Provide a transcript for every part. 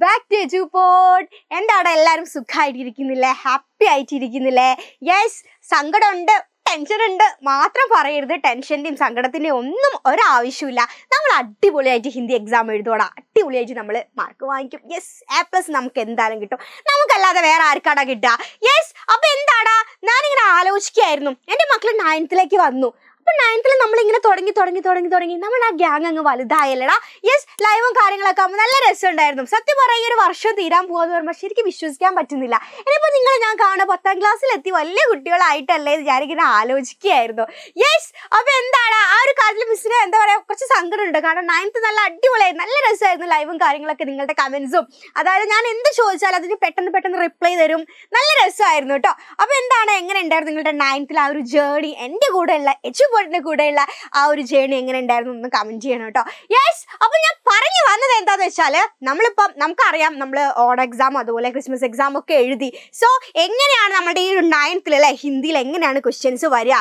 Back to എജുപോഡ്. എന്താണ് എല്ലാവരും സുഖമായിട്ടിരിക്കുന്നില്ലേ? Happy ആയിട്ടിരിക്കുന്നില്ലേ? Yes, സങ്കടമുണ്ട്, ടെൻഷൻ ഉണ്ട് മാത്രം പറയരുത്. ടെൻഷൻ്റെയും സങ്കടത്തിൻ്റെയും ഒന്നും ഒരാവശ്യമില്ല. നമ്മൾ അടിപൊളിയായിട്ട് ഹിന്ദി എക്സാം എഴുതോടാ, അടിപൊളിയായിട്ട് നമ്മൾ മാർക്ക് വാങ്ങിക്കും. യെസ്, A+ നമുക്ക് എന്തായാലും കിട്ടും. നമുക്കല്ലാതെ വേറെ ആർക്കാടാ കിട്ടുക? യെസ്, അപ്പോൾ എന്താടാ ഞാനിങ്ങനെ ആലോചിക്കുകയായിരുന്നു. എൻ്റെ മക്കൾ 9th വന്നു. അപ്പോൾ 9th നമ്മളിങ്ങനെ തുടങ്ങി നമ്മൾ ആ ഗ്യാങ് അങ്ങ് വലുതായല്ലടാ. യെസ്, ലൈവും കാര്യങ്ങളൊക്കെ ആകുമ്പോൾ നല്ല രസമുണ്ടായിരുന്നു. സത്യം പറയുക, ഒരു വർഷം തീരാൻ പോകുമെന്ന് പറയുമ്പോൾ ശരിക്കും വിശ്വസിക്കാൻ പറ്റുന്നില്ല. ഇനിയിപ്പോൾ നിങ്ങൾ ഞാൻ കാണുക 10th ക്ലാസ്സിലെത്തി വലിയ കുട്ടികളായിട്ടല്ലേ ഞാനിങ്ങനെ ആലോചിക്കുകയായിരുന്നു. യെസ്, അപ്പോൾ എന്താണ് ആ ഒരു കാര്യത്തിൽ മിസ്സിന് എന്താ പറയുക, കുറച്ച് സങ്കടമുണ്ട്. കാരണം 9th നല്ല അടിപൊളിയായിരുന്നു, നല്ല രസമായിരുന്നു ലൈവും കാര്യങ്ങളൊക്കെ, നിങ്ങളുടെ കമൻസും. അതായത് ഞാൻ എന്ത് ചോദിച്ചാലും അതിന് പെട്ടെന്ന് റിപ്ലൈ തരും. നല്ല രസമായിരുന്നു കേട്ടോ. അപ്പോൾ എന്താണ്, എങ്ങനെ ഉണ്ടായിരുന്നു നിങ്ങളുടെ 9th ആ ഒരു ജേർണി? എൻ്റെ കൂടെയുള്ള എജുപോഡിൻ്റെ കൂടെയുള്ള ആ ഒരു ജേർണി എങ്ങനെ ഉണ്ടായിരുന്നു എന്ന് കമൻറ്റ് ചെയ്യണം കേട്ടോ. യെസ്, അപ്പോൾ ഞാൻ പറഞ്ഞു വന്നത് എന്താണെന്ന് വെച്ചാൽ, നമ്മളിപ്പം നമുക്കറിയാം നമ്മൾ ഓൺ എക്സാം അതുപോലെ ക്രിസ്മസ് എക്സാം ഒക്കെ എഴുതി. സോ എങ്ങനെയാണ് നമ്മുടെ ഈ ഒരു 9th അല്ലേ ഹിന്ദിയിൽ എങ്ങനെയാണ് ക്വസ്റ്റ്യൻസ് വരിക,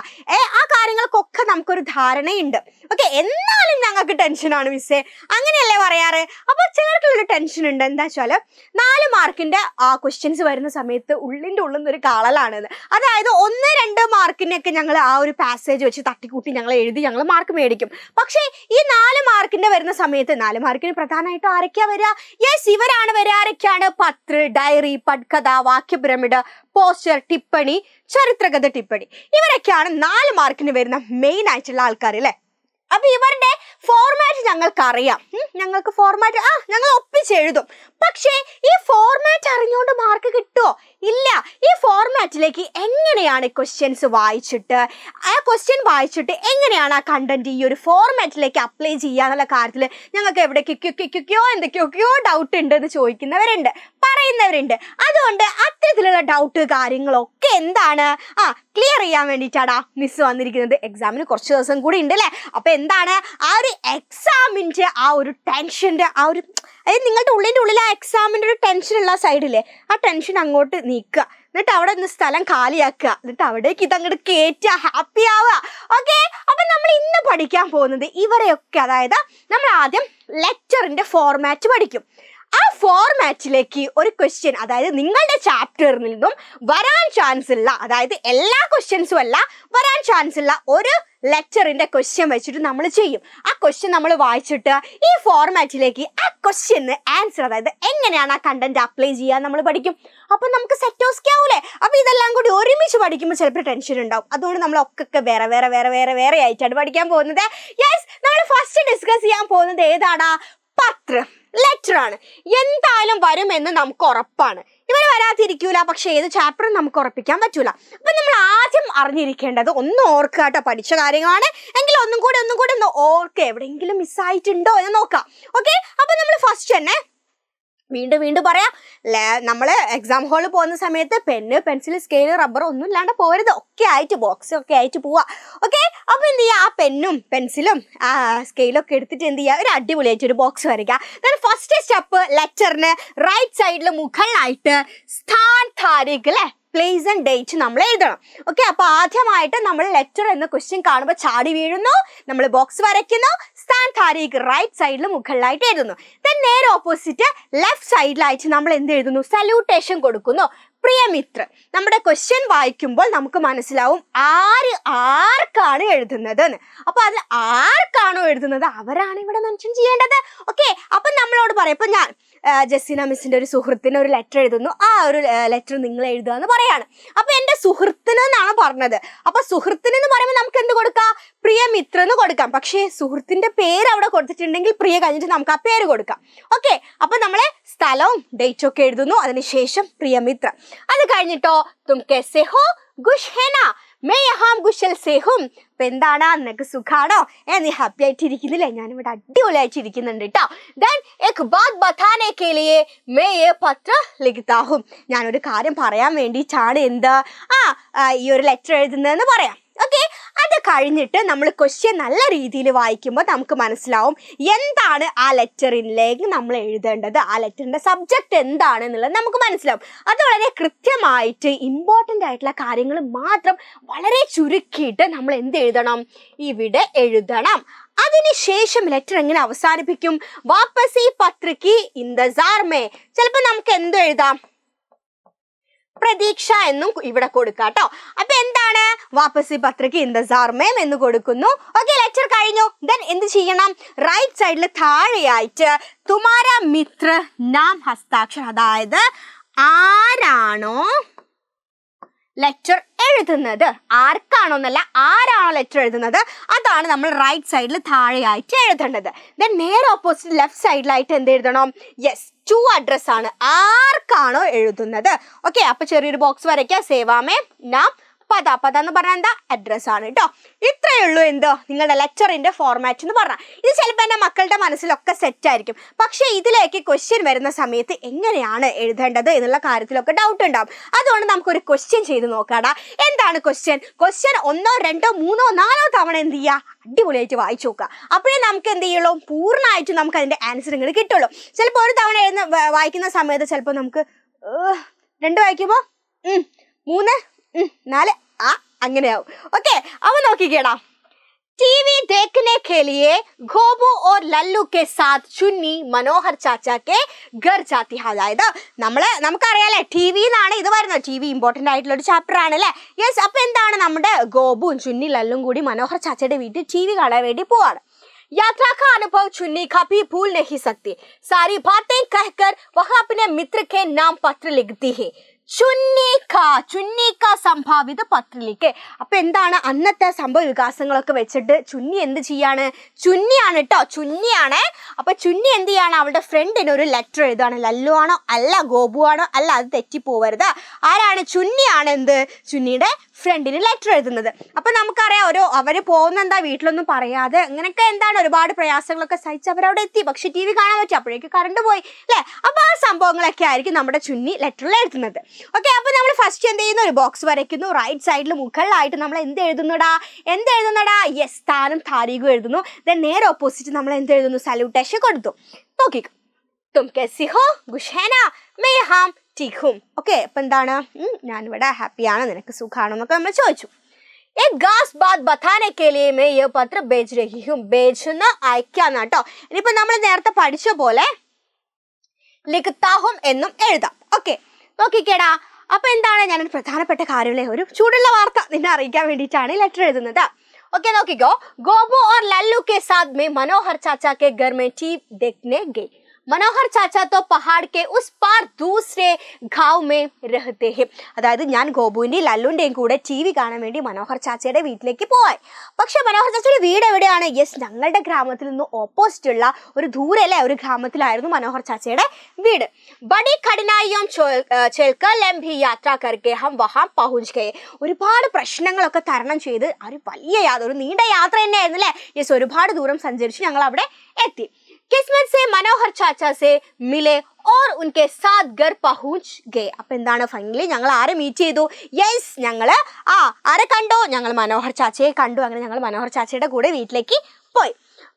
ആ കാര്യങ്ങൾക്കൊക്കെ നമുക്കൊരു ധാരണയുണ്ട്. ഓക്കെ, എന്നാലും ഞങ്ങൾക്ക് ടെൻഷനാണ് മിസ്സേ, അങ്ങനെയല്ലേ പറയാറ്? അപ്പോൾ ചിലർക്കുള്ള ടെൻഷൻ ഉണ്ട്. എന്താ വെച്ചാൽ 4 മാർക്കിൻ്റെ ആ ക്വസ്റ്റ്യൻസ് വരുന്ന സമയത്ത് ഉള്ളിൽ നിന്നൊരു കാളലാണിത്. അതായത് 1-2 മാർക്കിനൊക്കെ ഞങ്ങൾ ആ ഒരു പാസേജ് വെച്ച് തട്ടിക്കൂട്ടി ഞങ്ങൾ എഴുതി ഞങ്ങൾ മാർക്ക് മേടിക്കും. പക്ഷേ ഈ 4 മാർക്കിൻ്റെ വരുന്ന സമയത്ത് 4 മാർക്കിന് പ്രധാനമായിട്ടും ആരൊക്കെയാണ് വരിക? യെസ്, ഇവരാണ് വരിക. ആരൊക്കെയാണ്? പത്ര, ഡയറി, പട്കഥ, വാക്യ പിരമിഡ്, പോസ്റ്റർ, ടിപ്പണി, ചരിത്രകഥ ടിപ്പണി. ഇവരൊക്കെയാണ് 4 മാർക്കിന് വരുന്ന മെയിൻ ആയിട്ടുള്ള ആൾക്കാർ അല്ലേ. അപ്പോൾ ഇവരുടെ ഫോർമാറ്റ് ഞങ്ങൾക്കറിയാം. ഞങ്ങൾക്ക് ഫോർമാറ്റ് ഞങ്ങൾ ഒപ്പിച്ചെഴുതും. പക്ഷേ ഈ ഫോർമാറ്റ് അറിഞ്ഞുകൊണ്ട് മാർക്ക് കിട്ടുമോ? ഇല്ല. ഈ ഫോർമാറ്റിലേക്ക് എങ്ങനെയാണ് ക്വസ്റ്റ്യൻസ് വായിച്ചിട്ട് ആ ക്വസ്റ്റ്യൻ വായിച്ചിട്ട് എങ്ങനെയാണ് ആ കണ്ടന്റ് ഈ ഒരു ഫോർമാറ്റിലേക്ക് അപ്ലൈ ചെയ്യാന്നുള്ള കാര്യത്തിൽ ഞങ്ങൾക്ക് എവിടേക്കൊക്കെയോ എന്തൊക്കെയൊക്കെയോ ഡൗട്ട് ഉണ്ട് എന്ന് ചോദിക്കുന്നവരുണ്ട്, പറയുന്നവരുണ്ട്. അതുകൊണ്ട് അത്തരത്തിലുള്ള ഡൗട്ട് കാര്യങ്ങളൊക്കെ എന്താണ് ക്ലിയർ ചെയ്യാൻ വേണ്ടിയിട്ടാണ് മിസ് വന്നിരിക്കുന്നത്. എക്സാമിന് കുറച്ച് ദിവസം കൂടി ഉണ്ട് അല്ലേ. അപ്പോൾ എന്താണ് ആ ഒരു എക്സാമിൻ്റെ ആ ഒരു ടെൻഷൻ്റെ ആ ഒരു, അതായത് നിങ്ങളുടെ ഉള്ളിൽ ആ എക്സാമിൻ്റെ ഒരു ടെൻഷനുള്ള സൈഡില്ലേ, ആ ടെൻഷൻ അങ്ങോട്ട് നീക്കുക. എന്നിട്ട് അവിടെ നിന്ന് സ്ഥലം കാലിയാക്കുക. എന്നിട്ട് അവിടേക്ക് ഇതങ്ങോട്ട് കയറ്റുക, ഹാപ്പി ആവുക. ഓക്കെ, അപ്പം നമ്മൾ ഇന്ന് പഠിക്കാൻ പോകുന്നത് ഇവരെയൊക്കെ, അതായത് നമ്മൾ ആദ്യം ലെറ്ററിൻ്റെ ഫോർമാറ്റ് പഠിക്കും. ആ ഫോർമാറ്റിലേക്ക് ഒരു ക്വസ്റ്റ്യൻ, അതായത് നിങ്ങളുടെ ചാപ്റ്ററിൽ നിന്നും വരാൻ ചാൻസ് ഉള്ള, അതായത് എല്ലാ ക്വസ്റ്റ്യൻസും അല്ല, വരാൻ ചാൻസ് ഉള്ള ഒരു ലെറ്ററിൻ്റെ ക്വസ്റ്റ്യൻ വെച്ചിട്ട് നമ്മൾ ചെയ്യും. ആ ക്വസ്റ്റ്യൻ നമ്മൾ വായിച്ചിട്ട് ഈ ഫോർമാറ്റിലേക്ക് ആ ക്വസ്റ്റ്യന് ആൻസർ, അതായത് എങ്ങനെയാണ് ആ കണ്ടന്റ് അപ്ലൈ ചെയ്യാൻ നമ്മൾ പഠിക്കും. അപ്പം നമുക്ക് സെറ്റോസ്കെ ആവൂലേ. അപ്പോൾ ഇതെല്ലാം കൂടി ഒരുമിച്ച് പഠിക്കുമ്പോൾ ചിലപ്പോൾ ടെൻഷൻ ഉണ്ടാവും. അതുകൊണ്ട് നമ്മളൊക്കെ വേറെ ആയിട്ടാണ് പഠിക്കാൻ പോകുന്നത്. യെസ്, നമ്മൾ ഫസ്റ്റ് ഡിസ്കസ് ചെയ്യാൻ പോകുന്നത് ഏതാടാ? പത്ര, ലെറ്റർ ആണ്. എന്തായാലും വരുമെന്ന് നമുക്ക് ഉറപ്പാണ്. ഇവർ വരാതിരിക്കൂല, പക്ഷേ ഏത് ചാപ്റ്ററും നമുക്ക് ഉറപ്പിക്കാൻ പറ്റൂല. അപ്പം നമ്മൾ ആദ്യം അറിഞ്ഞിരിക്കേണ്ടത്, ഒന്ന് ഓർക്കുക കേട്ടോ, പഠിച്ച കാര്യങ്ങളാണ് എങ്കിൽ ഒന്നും കൂടി ഒന്ന് ഓർക്കുക, എവിടെയെങ്കിലും മിസ്സായിട്ടുണ്ടോ എന്ന് നോക്കാം. ഓക്കെ, അപ്പം നമ്മൾ ഫസ്റ്റ് തന്നെ വീണ്ടും പറയാം, നമ്മൾ എക്സാം ഹാളിൽ പോകുന്ന സമയത്ത് പെന്ന്, പെൻസിൽ, സ്കെയിൽ, റബ്ബർ ഒന്നും ഇല്ലാണ്ട് പോരുത്. ഒക്കെ ആയിട്ട് ബോക്സ് ഒക്കെ ആയിട്ട് പോവുക. ഓക്കെ, അപ്പോൾ എന്ത് ചെയ്യുക, ആ പെന്നും പെൻസിലും സ്കെയിലൊക്കെ എടുത്തിട്ട് എന്ത് ചെയ്യുക, ഒരു അടിപൊളിയായിട്ട് ഒരു ബോക്സ് വരയ്ക്കുക. ദെൻ ഫസ്റ്റ് സ്റ്റെപ്പ്, ലെറ്ററിന് റൈറ്റ് സൈഡിൽ മുകളിലായിട്ട് സ്ഥാൻ താരീഖ് അല്ലേ, പ്ലേസ് ആൻഡ് ഡേറ്റ് നമ്മൾ എഴുതണം. ഓക്കെ, അപ്പോൾ ആദ്യമായിട്ട് നമ്മൾ ലെറ്റർ എന്ന ക്വസ്റ്റ്യൻ കാണുമ്പോൾ ചാടി വീഴുന്നു, നമ്മൾ ബോക്സ് വരയ്ക്കുന്നു, സ്ഥാൻ താരീഖ് റൈറ്റ് സൈഡിൽ മുകളിലായിട്ട് എഴുതുന്നു. ദെൻ നേരെ ഓപ്പോസിറ്റ് ലെഫ്റ്റ് സൈഡിലായിട്ട് നമ്മൾ എന്ത് എഴുതുന്നു, സല്യൂട്ടേഷൻ കൊടുക്കുന്നു. പ്രിയമിത്ര. നമ്മുടെ ക്വസ്റ്റ്യൻ വായിക്കുമ്പോൾ നമുക്ക് മനസ്സിലാവും ആർക്കാണ് എഴുതുന്നത് എന്ന്. അപ്പോൾ അത് ആർക്കാണോ എഴുതുന്നത് അവരാണ് ഇവിടെ മെൻഷൻ ചെയ്യേണ്ടത്. ഓക്കെ, അപ്പം നമ്മളോട് പറയാം, ഇപ്പം ഞാൻ ജസീന മിസ്സിൻ്റെ ഒരു സുഹൃത്തിന് ഒരു ലെറ്റർ എഴുതുന്നു, ആ ഒരു ലെറ്റർ നിങ്ങൾ എഴുതുക എന്ന് പറയാണ്. അപ്പോൾ എൻ്റെ സുഹൃത്തിന് എന്നാണ് പറഞ്ഞത്. അപ്പോൾ സുഹൃത്തിന് എന്ന് പറയുമ്പോൾ നമുക്ക് എന്ത് കൊടുക്കാം, പ്രിയമിത്ര എന്ന് കൊടുക്കാം. പക്ഷേ സുഹൃത്തിൻ്റെ പേര് അവിടെ കൊടുത്തിട്ടുണ്ടെങ്കിൽ പ്രിയ കഴിഞ്ഞിട്ട് നമുക്ക് ആ പേര് കൊടുക്കാം. ഓക്കെ, അപ്പോൾ നമ്മൾ സ്ഥലവും ഡേറ്റും ഒക്കെ എഴുതുന്നു. അതിനുശേഷം പ്രിയമിത്ര. അത് കഴിഞ്ഞിട്ടോ, തും കൈസേ ഹോ, ഖുഷ് ഹേ നാ, മേ യഹാം കുശൽ സേ ഹും. അപ്പം എന്താണ്, നിനക്ക് സുഖാണോ? നീ ഹാപ്പി ആയിട്ടിരിക്കുന്നില്ലേ? ഞാനിവിടെ അടിപൊളിയായിട്ടിരിക്കുന്നുണ്ട് കേട്ടോ. ദെൻ എക് ബാത് ബതാനെ കെ ലിയേ മേ യേ പത്ര ലിഖ്താ ഹും. ഞാനൊരു കാര്യം പറയാൻ വേണ്ടിയിട്ടാണ് ഈ ഒരു ലെറ്റർ എഴുതുന്നതെന്ന് പറയാം. ഓക്കെ, അത് കഴിഞ്ഞിട്ട് നമ്മൾ ക്വസ്റ്റ്യൻ നല്ല രീതിയിൽ വായിക്കുമ്പോൾ നമുക്ക് മനസ്സിലാവും എന്താണ് ആ ലെറ്ററിലേക്ക് നമ്മൾ എഴുതേണ്ടത്, ആ ലെറ്ററിൻ്റെ സബ്ജക്റ്റ് എന്താണ് എന്നുള്ളത് നമുക്ക് മനസ്സിലാവും. അത് വളരെ കൃത്യമായിട്ട് ഇമ്പോർട്ടൻ്റ് ആയിട്ടുള്ള കാര്യങ്ങൾ മാത്രം വളരെ ചുരുക്കിയിട്ട് നമ്മൾ എന്ത് എഴുതണം, ഇവിടെ എഴുതണം. അതിനുശേഷം ലെറ്റർ എങ്ങനെ അവസാനിപ്പിക്കും? വാപ്പസി പത്രക്ക് ഇന്തസാർ മേ. ചിലപ്പോ നമുക്ക് എന്ത് എഴുതാം? പ്രതീക്ഷ എന്നും ഇവിടെ കൊടുക്കാം കേട്ടോ. അപ്പൊ എന്താണ്? വാപ്പസി പത്രക്ക് ഇന്തസാർ മേ എന്ന് കൊടുക്കുന്നു. ഓക്കെ, ലെറ്റർ കഴിഞ്ഞു. ദെൻ എന്ത് ചെയ്യണം? റൈറ്റ് സൈഡിൽ താഴെയായിട്ട് തുമാര മിത്ര നാം ഹസ്താക്ഷർ, അതായത് ആരാണോ ലെറ്റർ എഴുതുന്നത്, ആർക്കാണോന്നല്ല, ആരാണോ ലെറ്റർ എഴുതുന്നത് അതാണ് നമ്മൾ റൈറ്റ് സൈഡിൽ താഴെയായിട്ട് എഴുതേണ്ടത്. ദെൻ നേരെ ഓപ്പോസിറ്റ് ലെഫ്റ്റ് സൈഡിലായിട്ട് എന്ത് എഴുതണം? യെസ്, ടു അഡ്രസ് ആണ്, ആർക്കാണോ എഴുതുന്നത്. ഓക്കെ, അപ്പൊ ചെറിയൊരു ബോക്സ് വരയ്ക്കുക. സേവാമേ നാം പത. പത എന്ന് പറഞ്ഞാൽ എന്താ? അഡ്രസ് ആണ് കേട്ടോ. ഇത്രയേ ഉള്ളൂ എന്ത് നിങ്ങളുടെ ലെറ്ററിന്റെ ഫോർമാറ്റ് എന്ന് പറഞ്ഞാൽ. ഇത് ചിലപ്പോൾ എൻ്റെ മക്കളുടെ മനസ്സിലൊക്കെ സെറ്റ് ആയിരിക്കും. പക്ഷേ ഇതിലേക്ക് ക്വസ്റ്റ്യൻ വരുന്ന സമയത്ത് എങ്ങനെയാണ് എഴുതേണ്ടത് എന്നുള്ള കാര്യത്തിലൊക്കെ ഡൗട്ട് ഉണ്ടാവും. അതുകൊണ്ട് നമുക്കൊരു ക്വസ്റ്റ്യൻ ചെയ്ത് നോക്കാടാ. എന്താണ് ക്വസ്റ്റ്യൻ? ക്വസ്റ്റ്യൻ 1, 2, 3, 4 തവണ എന്ത് ചെയ്യുക? അടിപൊളിയായിട്ട് വായിച്ചു നോക്കുക. അപ്പോഴേ നമുക്ക് എന്ത് ചെയ്യുള്ളൂ? പൂർണ്ണമായിട്ട് നമുക്ക് അതിന്റെ ആൻസർ ഇങ്ങനെ കിട്ടുള്ളൂ. ചിലപ്പോൾ ഒരു തവണ വായിക്കുന്ന സമയത്ത് ചിലപ്പോൾ നമുക്ക് 2 വായിക്കുമ്പോൾ 3, 4 അങ്ങനെയാവും. ഓക്കെ, അപ്പൊ നോക്കിക്കേടാ. टीवी देखने के लिए गोबू और लल्लू के साथ चुन्नी मनोहर चाचा के घर जाती है. അതായത് നമുക്കറിയാലേ ടി വി എന്നാണ് ഇത് വരുന്നത്. ടി വി ഇമ്പോർട്ടൻ്റ് ആയിട്ടുള്ള ഒരു ചാപ്റ്റർ ആണല്ലേ. യെസ്, അപ്പൊ എന്താണ്? നമ്മുടെ ഗോപുവും ചുന്നി ലല്ലും കൂടി മനോഹർ ചാച്ചയുടെ വീട്ടിൽ ടി വി കാണാൻ വേണ്ടി പോവാണ്. यात्रा का अनुभव चुन्नी कभी भूल नहीं सकती. सारी बातें कहकर वह अपने मित्र के नाम पत्र लिखती है. ചുന്നിക്ക സംഭാവിത പത്രിലേക്ക്. അപ്പൊ എന്താണ്? അന്നത്തെ സംഭവ വികാസങ്ങളൊക്കെ വെച്ചിട്ട് ചുന്നി എന്ത് ചെയ്യാണ്? ചുന്നിയാണ് കേട്ടോ, ചുന്നിയാണ്. അപ്പൊ ചുന്നി എന്ത് ചെയ്യാണ്? അവളുടെ ഫ്രണ്ടിന് ഒരു ലെറ്റർ എഴുതാണ്. ലല്ലു ആണോ? അല്ല. ഗോപു ആണോ? അല്ല. അത് തെറ്റിപ്പോവരുത്. ആരാണ്? ചുന്നിയാണ് എന്ത് ചുന്നിയുടെ ഫ്രണ്ടിന് ലെറ്റർ എഴുതുന്നത്. അപ്പൊ നമുക്കറിയാം അവര് പോകുന്ന എന്താ വീട്ടിലൊന്നും പറയാതെ അങ്ങനെയൊക്കെ എന്താണ് ഒരുപാട് പ്രയാസങ്ങളൊക്കെ സഹിച്ച് അവരവിടെ എത്തി. പക്ഷെ ടി വി കാണാൻ പറ്റും. അപ്പോഴേക്ക് കറണ്ട് പോയി അല്ലെ. അപ്പൊ ആ സംഭവങ്ങളൊക്കെ ആയിരിക്കും നമ്മുടെ ചുന്നി ലെറ്ററിൽ എഴുതുന്നത്. ഓക്കെ, അപ്പൊ നമ്മൾ ഫസ്റ്റ് എന്ത് ചെയ്യുന്നു? ഒരു ബോക്സ് വരയ്ക്കുന്നു. റൈറ്റ് സൈഡിൽ മുകളിലായിട്ട് നമ്മൾ എന്ത് എഴുതുന്നടാ? യെസ്, സ്ഥാനം താരീഖും എഴുതുന്നു. ദെൻ നേരെ ഓപ്പോസിറ്റ് നമ്മൾ എന്ത് എഴുതുന്നു? സല്യൂട്ടേഷൻ കൊടുത്തു. നോക്കിക്കോ. തും കൈസി ഹോ? ഖുശ് നാ? മൈ യഹാം ठीक हूं. ഓക്കെ, അപ്പൊ എന്താണ്? ഞാനിവിടെ ഹാപ്പിയാണ്, നിനക്ക് സുഖാണോ എന്നൊക്കെ നമ്മൾ ചോദിച്ചു. एक खास बात बताने के लिए मैं ये पत्र भेज रही हूँ. भेजना അയക്കാന്ന് കേട്ടോ. ഇനിയിപ്പോ നമ്മൾ നേരത്തെ പഠിച്ച പോലെ ലിഖ്താഹും എന്നും എഴുതാം. ഓക്കെ, നോക്കിക്കേടാ. അപ്പൊ എന്താണ്? ഞാനൊരു പ്രധാനപ്പെട്ട കാര്യമല്ലേ, ഒരു ചൂടുള്ള വാർത്ത നിന്നെ അറിയിക്കാൻ വേണ്ടിയിട്ടാണ് ലെറ്റർ എഴുതുന്നത്. ओके, നോക്കിക്കോ. गोबू और लल्लू के साथ में मनोहर चाचा के घर में टीवी देखने गई. മനോഹർ ചാച്ച तो पहाड़ के उस पार दूसरे गांव में रहते हैं. അതായത് ഞാൻ ഗോപുവിന്റെയും ലല്ലുവിന്റെയും കൂടെ ടി വി കാണാൻ വേണ്ടി മനോഹർ ചാച്ചയുടെ വീട്ടിലേക്ക് പോയി. പക്ഷെ മനോഹർ ചാച്ചയുടെ വീട് എവിടെയാണ്? യെസ്, ഞങ്ങളുടെ ഗ്രാമത്തിൽ നിന്ന് ഓപ്പോസിറ്റ് ഉള്ള ഒരു ദൂരല്ലേ ഒരു ഗ്രാമത്തിലായിരുന്നു മനോഹർ ചാച്ചയുടെ വീട്. ബഡി കഠിനായിയും ചെൽക്കർ ലംബി യാത്ര करके हम वहां पहुंच गए. ഒരുപാട് പ്രശ്നങ്ങളൊക്കെ തരണം ചെയ്ത് ഒരു വലിയ ഒരു നീണ്ട യാത്ര തന്നെയായിരുന്നു അല്ലേ. യെസ്, ഒരുപാട് ദൂരം സഞ്ചരിച്ച് ഞങ്ങൾ അവിടെ എത്തി. किस्मत से मनोहर चाचा से मिले और उनके साथ घर पहुंच गए. അപ്പൊ എന്താണ്? ഫൈനലി ഞങ്ങൾ ആരെ മീറ്റ് ചെയ്തു? യെസ്, ഞങ്ങൾ ആരെ കണ്ടു? ഞങ്ങൾ മനോഹർ ചാച്ചയെ കണ്ടു. അങ്ങനെ ഞങ്ങൾ മനോഹർ ചാച്ചയുടെ കൂടെ വീട്ടിലേക്ക് പോയി.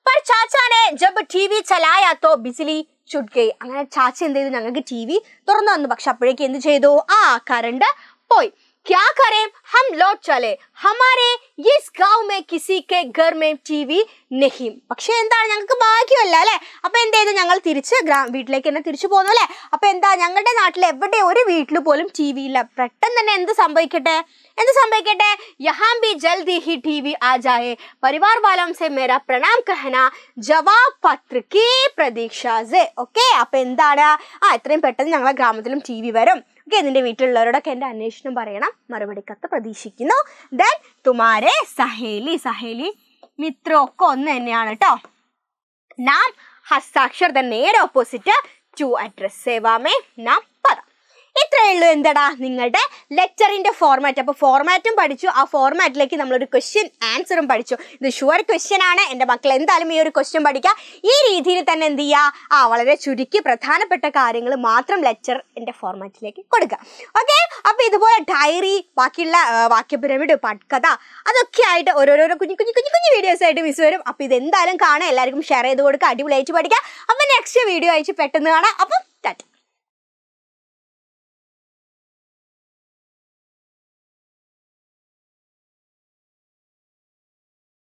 पर चाचा ने जब टीवी चलाया तो बिजली छूट गई. അങ്ങനെ ചാച്ച എന്ത് ചെയ്തു? ഞങ്ങൾക്ക് ടി വി തുറന്നു വന്നു. പക്ഷെ അപ്പോഴേക്ക് എന്ത് ചെയ്തു? കറണ്ട് പോയി. क्या करें, हम लौट चले. हमारे इस गांव में किसी के घर में टीवी नहीं. പക്ഷെ എന്താണ്? ഞങ്ങൾക്ക് ഭാഗ്യമല്ല അല്ലെ. അപ്പൊ എന്ത് ചെയ്തു? ഞങ്ങൾ തിരിച്ച് വീട്ടിലേക്ക് തന്നെ തിരിച്ചു പോന്നു അല്ലെ. അപ്പൊ എന്താ? ഞങ്ങളുടെ നാട്ടിൽ എവിടെ ഒരു വീട്ടിൽ പോലും ടി വി ഇല്ല. പെട്ടെന്ന് തന്നെ എന്ത് സംഭവിക്കട്ടെ? यहाँ भी जल्दी ही टीवी आ जाए. परिवार वालों से मेरा प्रणाम कहना. जवाब पत्र की प्रतीक्षा से. ഓക്കെ, അപ്പൊ എന്താണ്? എത്രയും പെട്ടെന്ന് ഞങ്ങളെ ഗ്രാമത്തിലും ടി വി വരും. ഓക്കെ, നിന്റെ വീട്ടിലുള്ളവരോടൊക്കെ എൻ്റെ അന്വേഷണം പറയണം. മറുപടി കത്ത് പ്രതീക്ഷിക്കുന്നു. ദെൻ തുമാരെ സഹേലി മിത്ര ഒക്കെ ഒന്ന് തന്നെയാണ് കേട്ടോ. നാം ഹസ്താക്ഷർ. ദെൻ നേരെ ഓപ്പോസിറ്റ് ടു അഡ്രസ്. സേവാമേ നാം പദ. ഇത്രയേ ഉള്ളൂ എന്തടാ നിങ്ങളുടെ ലെറ്ററിന്റെ ഫോർമാറ്റ്. അപ്പോൾ ഫോർമാറ്റും പഠിച്ചു. ആ ഫോർമാറ്റിലേക്ക് നമ്മളൊരു ക്വസ്റ്റ്യൻ ആൻസറും പഠിച്ചു. ഇത് ഷുവർ ക്വസ്റ്റ്യൻ ആണ്. എൻ്റെ മക്കൾ എന്തായാലും ഈ ഒരു ക്വസ്റ്റ്യൻ പഠിക്കുക. ഈ രീതിയിൽ തന്നെ എന്ത് ചെയ്യുക? വളരെ ചുരുക്കി പ്രധാനപ്പെട്ട കാര്യങ്ങൾ മാത്രം ലെറ്ററിന്റെ ഫോർമാറ്റിലേക്ക് കൊടുക്കുക. ഓക്കെ, അപ്പോൾ ഇതുപോലെ ഡയറി, ബാക്കിയുള്ള വാക്യ പിരമിഡ്, പട്കഥ, അതൊക്കെ ആയിട്ട് ഓരോരോ കുഞ്ഞു വീഡിയോസ് ആയിട്ട് മിസ് വരും. അപ്പോൾ ഇതെന്തായാലും കാണാം. എല്ലാവർക്കും ഷെയർ ചെയ്ത് കൊടുക്കുക. അടിപൊളിയായിട്ട് പഠിക്കുക. അപ്പോൾ നെക്സ്റ്റ് വീഡിയോ അയച്ച് പെട്ടെന്ന് കാണാം. അപ്പം